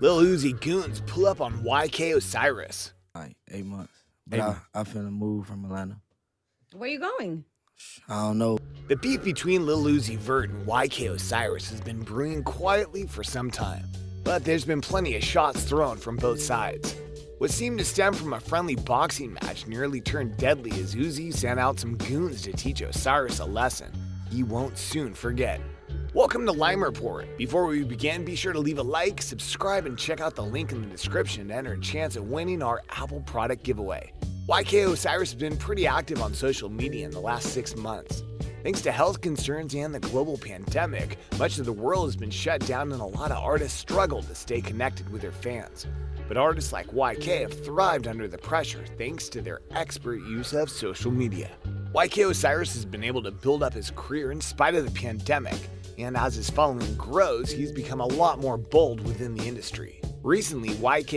Lil Uzi Goons pull up on Osiris. Like 8 months. But I finna move from Atlanta. Where you going? I don't know. The beef between Lil Uzi Vert and Osiris has been brewing quietly for some time, but there's been plenty of shots thrown from both sides. What seemed to stem from a friendly boxing match nearly turned deadly as Uzi sent out some goons to teach Osiris a lesson he won't soon forget. Welcome to Lime Report. Before we begin, be sure to leave a like, subscribe, and check out the link in the description to enter a chance at winning our Apple product giveaway. Osiris has been pretty active on social media in the last 6 months. Thanks to health concerns and the global pandemic, much of the world has been shut down and a lot of artists struggle to stay connected with their fans. But artists like YK have thrived under the pressure thanks to their expert use of social media. Osiris has been able to build up his career in spite of the pandemic, and as his following grows, he's become a lot more bold within the industry. Recently,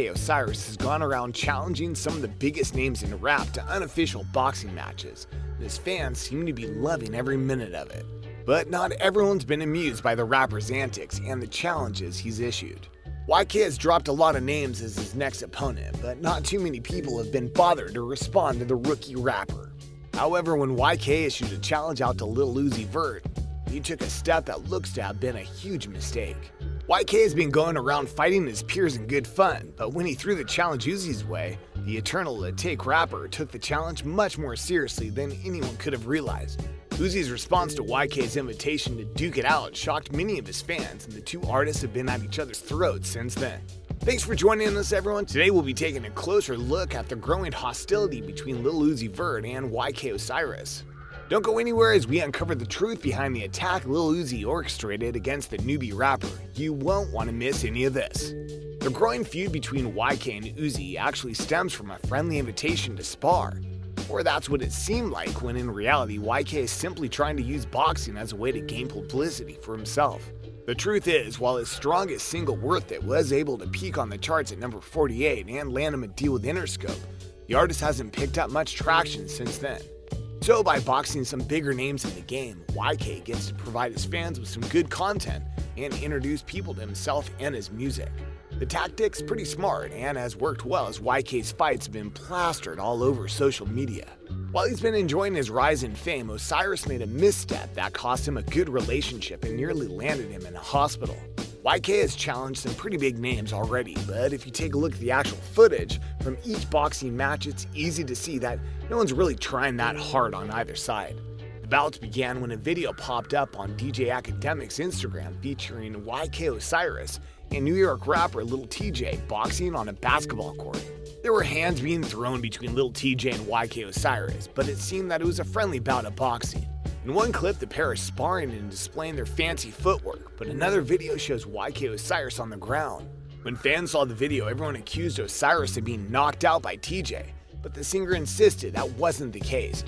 Osiris has gone around challenging some of the biggest names in rap to unofficial boxing matches, and his fans seem to be loving every minute of it. But not everyone's been amused by the rapper's antics and the challenges he's issued. YK has dropped a lot of names as his next opponent, but not too many people have been bothered to respond to the rookie rapper. However, when YK issued a challenge out to Lil Uzi Vert, he took a step that looks to have been a huge mistake. YK has been going around fighting his peers in good fun, but when he threw the challenge Uzi's way, the eternal take rapper took the challenge much more seriously than anyone could have realized. Uzi's response to YK's invitation to duke it out shocked many of his fans, and the two artists have been at each other's throats since then. Thanks for joining us, everyone. Today we'll be taking a closer look at the growing hostility between Lil Uzi Vert and Osiris. Don't go anywhere as we uncover the truth behind the attack Lil Uzi orchestrated against the newbie rapper. You won't want to miss any of this. The growing feud between YK and Uzi actually stems from a friendly invitation to spar. Or that's what it seemed like, when in reality YK is simply trying to use boxing as a way to gain publicity for himself. The truth is, while his strongest single, Worth It, was able to peak on the charts at number 48 and land him a deal with Interscope, the artist hasn't picked up much traction since then. So by boxing some bigger names in the game, YK gets to provide his fans with some good content and introduce people to himself and his music. The tactic's pretty smart and has worked well, as YK's fights have been plastered all over social media. While he's been enjoying his rise in fame, Osiris made a misstep that cost him a good relationship and nearly landed him in a hospital. YK has challenged some pretty big names already, but if you take a look at the actual footage from each boxing match, it's easy to see that no one's really trying that hard on either side. The bouts began when a video popped up on DJ Academic's Instagram featuring Osiris and New York rapper Lil TJ boxing on a basketball court. There were hands being thrown between Lil TJ and Osiris, but it seemed that it was a friendly bout of boxing. In one clip, the pair is sparring and displaying their fancy footwork, but another video shows Osiris on the ground. When fans saw the video, everyone accused Osiris of being knocked out by TJ, but the singer insisted that wasn't the case.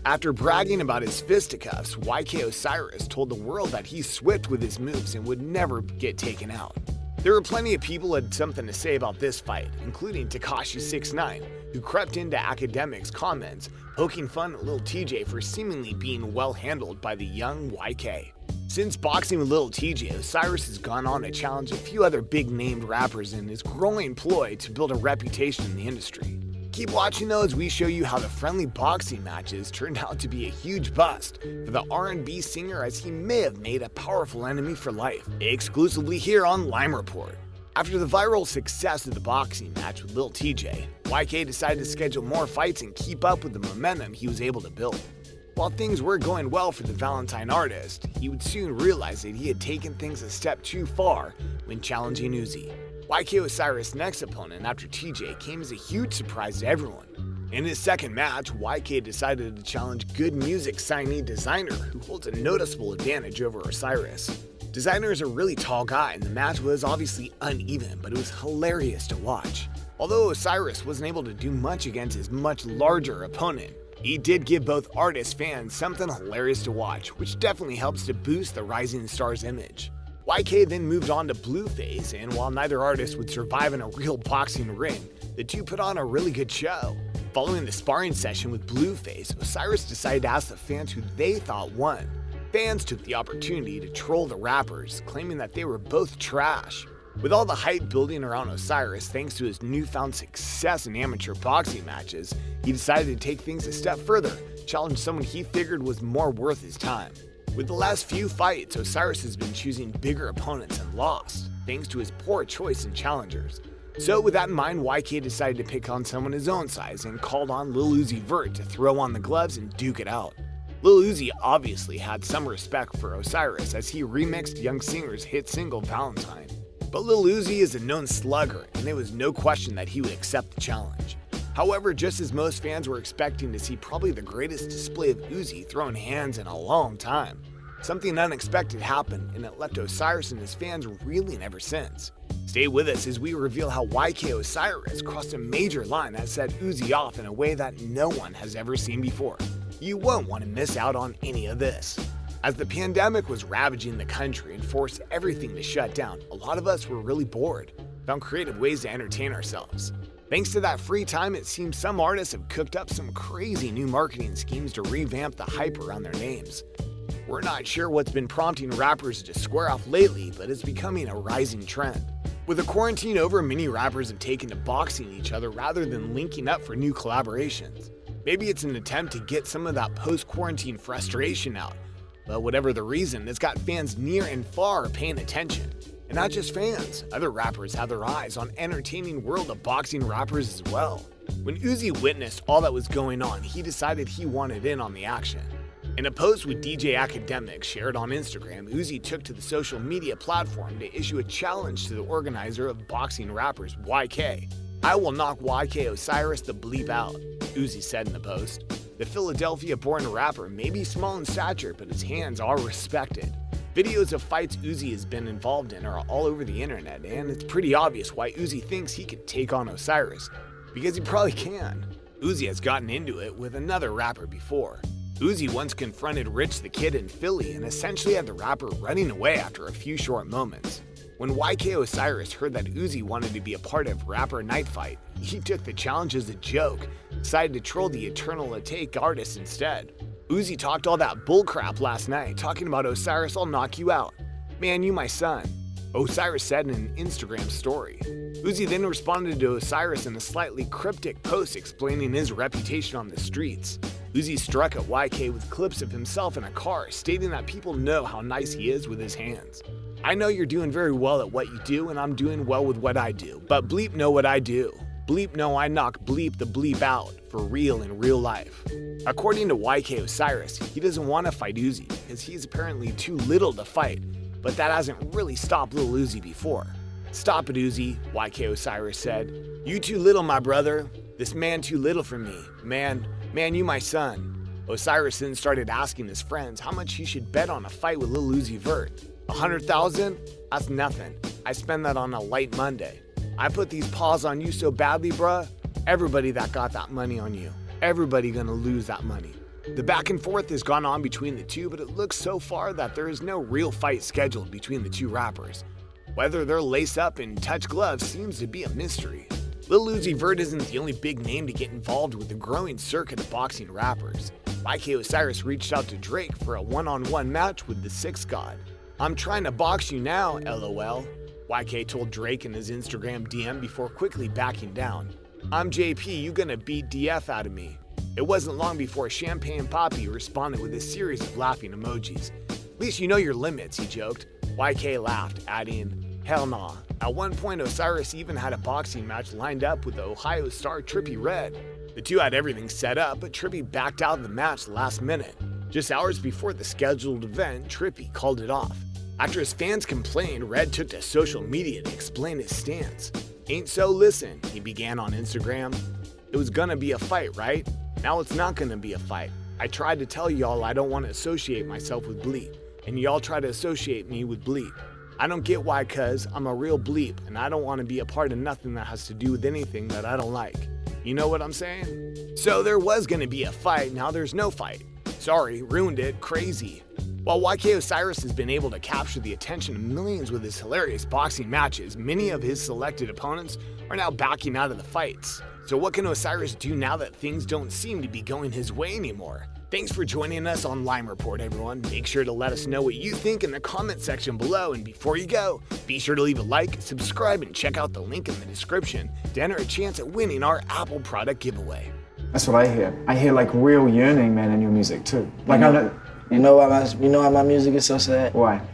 After bragging about his fisticuffs, Osiris told the world that he's swift with his moves and would never get taken out. There were plenty of people who had something to say about this fight, including Tekashi69, who crept into Academic's comments, poking fun at Lil TJ for seemingly being well handled by the young YK. Since boxing with Lil TJ, Osiris has gone on to challenge a few other big named rappers in his growing ploy to build a reputation in the industry. Keep watching though as we show you how the friendly boxing matches turned out to be a huge bust for the R&B singer, as he may have made a powerful enemy for life, exclusively here on Lime Report. After the viral success of the boxing match with Lil TJ, YK decided to schedule more fights and keep up with the momentum he was able to build. While things were going well for the Valentine artist, he would soon realize that he had taken things a step too far when challenging Uzi. Osiris' next opponent after TJ came as a huge surprise to everyone. In his second match, YK decided to challenge Good Music signee Designer, who holds a noticeable advantage over Osiris. Designer is a really tall guy, and the match was obviously uneven, but it was hilarious to watch. Although Osiris wasn't able to do much against his much larger opponent, he did give both artist fans something hilarious to watch, which definitely helps to boost the rising star's image. YK then moved on to Blueface, and while neither artist would survive in a real boxing ring, the two put on a really good show. Following the sparring session with Blueface, Osiris decided to ask the fans who they thought won. Fans took the opportunity to troll the rappers, claiming that they were both trash. With all the hype building around Osiris thanks to his newfound success in amateur boxing matches, he decided to take things a step further, challenge someone he figured was more worth his time. With the last few fights, Osiris has been choosing bigger opponents and lost, thanks to his poor choice in challengers. So with that in mind, YK decided to pick on someone his own size and called on Lil Uzi Vert to throw on the gloves and duke it out. Lil Uzi obviously had some respect for Osiris as he remixed Young Singer's hit single Valentine. But Lil Uzi is a known slugger, and there was no question that he would accept the challenge. However, just as most fans were expecting to see probably the greatest display of Uzi throwing hands in a long time, something unexpected happened, and it left Osiris and his fans reeling ever since. Stay with us as we reveal how YK Osiris crossed a major line that set Uzi off in a way that no one has ever seen before. You won't want to miss out on any of this. As the pandemic was ravaging the country and forced everything to shut down, a lot of us were really bored, found creative ways to entertain ourselves. Thanks to that free time, it seems some artists have cooked up some crazy new marketing schemes to revamp the hype around their names. We're not sure what's been prompting rappers to square off lately, but it's becoming a rising trend. With the quarantine over, many rappers have taken to boxing each other rather than linking up for new collaborations. Maybe it's an attempt to get some of that post-quarantine frustration out. But whatever the reason, it's got fans near and far paying attention. And not just fans, other rappers have their eyes on entertaining world of boxing rappers as well. When Uzi witnessed all that was going on, he decided he wanted in on the action. In a post with DJ Academic shared on Instagram, Uzi took to the social media platform to issue a challenge to the organizer of boxing rappers, YK. "I will knock YK Osiris the bleep out," Uzi said in the post. The Philadelphia-born rapper may be small in stature, but his hands are respected. Videos of fights Uzi has been involved in are all over the internet, and it's pretty obvious why Uzi thinks he can take on Osiris, because he probably can. Uzi has gotten into it with another rapper before. Uzi once confronted Rich the Kid in Philly and essentially had the rapper running away after a few short moments. When YK Osiris heard that Uzi wanted to be a part of Rapper Night Fight, he took the challenge as a joke, decided to troll the Eternal Attack artist instead. Uzi talked all that bullcrap last night, talking about "Osiris, I'll knock you out. Man, you my son," Osiris said in an Instagram story. Uzi then responded to Osiris in a slightly cryptic post explaining his reputation on the streets. Uzi struck at YK with clips of himself in a car, stating that people know how nice he is with his hands. "I know you're doing very well at what you do, and I'm doing well with what I do, but bleep know what I do. Bleep know I knock bleep the bleep out, for real in real life." According to YK Osiris, he doesn't want to fight Uzi because he's apparently too little to fight, but that hasn't really stopped Lil Uzi before. "Stop it, Uzi," YK Osiris said. "You too little, my brother. This man too little for me. Man, you my son." Osiris then started asking his friends how much he should bet on a fight with Lil Uzi Vert. 100,000? That's nothing. I spend that on a light Monday. I put these paws on you so badly, bruh. Everybody that got that money on you, everybody gonna lose that money. The back and forth has gone on between the two, but it looks so far that there is no real fight scheduled between the two rappers. Whether they'll lace up and touch gloves seems to be a mystery. Lil Uzi Vert isn't the only big name to get involved with the growing circuit of boxing rappers. YK Osiris reached out to Drake for a one-on-one match with the Sixth God. "I'm trying to box you now, LOL," YK told Drake in his Instagram DM before quickly backing down. "I'm JP, you gonna beat DF out of me." It wasn't long before Champagne Poppy responded with a series of laughing emojis. "At least you know your limits," he joked. YK laughed, adding, "Hell nah." At one point, Osiris even had a boxing match lined up with the Ohio star Trippie Redd. The two had everything set up, but Trippie backed out of the match last minute. Just hours before the scheduled event, Trippie called it off. After his fans complained, Redd took to social media to explain his stance. "Ain't so listen," he began on Instagram. "It was gonna be a fight, right? Now it's not gonna be a fight. I tried to tell y'all I don't want to associate myself with Bleep, and y'all try to associate me with Bleep. I don't get why, cuz I'm a real Bleep, and I don't want to be a part of nothing that has to do with anything that I don't like. You know what I'm saying?" So there was gonna be a fight, now there's no fight. Sorry, ruined it, crazy. While YK Osiris has been able to capture the attention of millions with his hilarious boxing matches, many of his selected opponents are now backing out of the fights. So what can Osiris do now that things don't seem to be going his way anymore? Thanks for joining us on Lime Report, everyone. Make sure to let us know what you think in the comment section below. And before you go, be sure to leave a like, subscribe, and check out the link in the description to enter a chance at winning our Apple product giveaway. That's what I hear. I hear like real yearning, man, in your music too. Like you know why my music is so sad? Why?